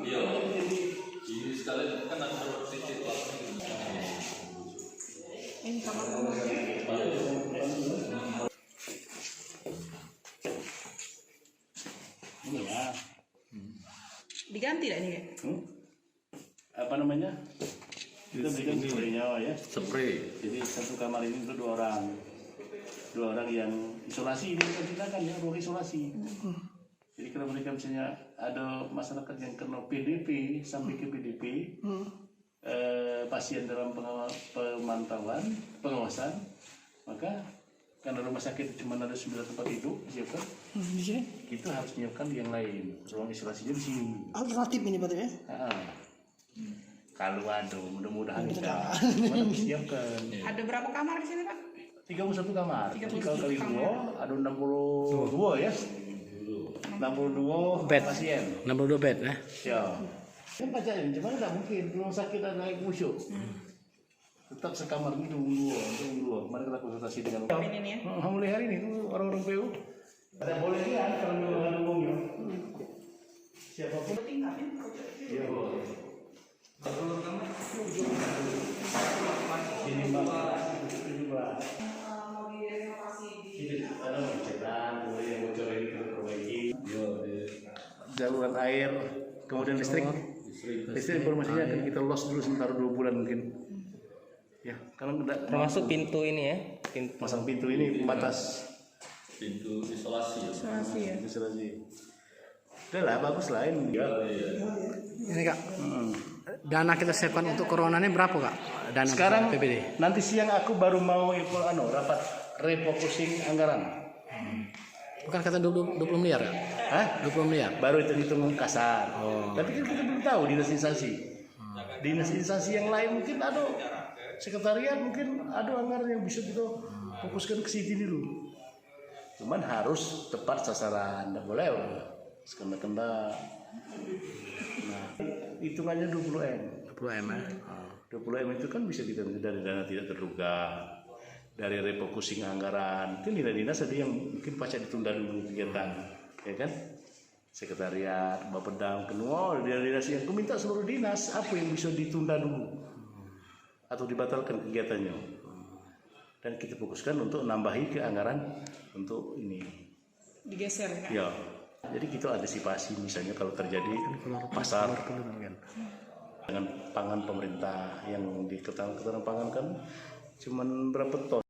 Iya. Ini sekalian kan ada titik Ini kamar kamu. Ini ya. Diganti dah ini? Apa namanya? Kita berikan spraynya ya. spray. Jadi satu kamar ini untuk dua orang yang isolasi, ini kita kan ya ruang isolasi. Jadi kalau mereka misalnya ada masyarakat yang kena PDP sampai ke PDP, pasien dalam pemantauan, pengawasan, maka karena rumah sakit cuma ada 9 tempat tidur disiapkan, kita harus menyiapkan yang lain, ruang isolasinya di sini. Alternatif ini berarti ya? Kalau ada, mudah-mudahan kita siapkan. Ada berapa kamar di sini, Pak? 31 kamar. 31 3 kali kamar. 2 ada 62 ya. 62 bed. pasien. 62 bed ya? Ya. Kan pacaran, cuman nggak mungkin rumah sakit ada naik musuh. Tetap sekamar itu dua. Mari kita konsultasi dengan Ini nih ya. mulai hari ini tuh orang-orang PU. Ada boleh lihat kalau memang ada umumnya. Siapapun Tingkat ya. ya boleh. Ini Mbak. Ada pencetan, kemudian bocor ini kita perbaiki. Saluran air, kemudian listrik. Listrik informasinya akan kita loss dulu sementara 2 bulan mungkin. Ya, kalau tidak Termasuk pintu ini ya? pasang pintu ini pembatas Pintu isolasi. Isolasi ya. isolasi. Udah lah, bagus lah ini. Ya. Ini Kak, dana kita siapkan untuk corona ini berapa Kak? Dana Sekarang PBD? nanti siang aku baru mau rapat refocusing anggaran. Bukan kata 20 miliar ya? Hah? 20 miliar? Baru hitung kasar. Tapi kan kita belum tahu dinas instansi. Dinas instansi yang lain mungkin ada sekretariat, mungkin ada anggaran yang bisa kita fokuskan ke situ dulu. Cuman harus tepat sasaran, tidak boleh sekenda-kenda. Nah, hitungannya 20M. 20 M ya? 20M itu kan bisa kita dari dana tidak terduga, dari refocusing anggaran. Mungkin dinas ada yang mungkin pacak ditunda dulu kegiatan, ya kan? Sekretariat, Bapedang, Kenua, dinas yang aku minta seluruh dinas apa yang bisa ditunda dulu atau dibatalkan kegiatannya. Dan kita fokuskan untuk nambahi ke anggaran untuk ini. Digeser ya. Ya. Jadi kita antisipasi misalnya kalau terjadi pasar dengan pangan pemerintah yang di ketahanan pangan kan cuman berapa ton.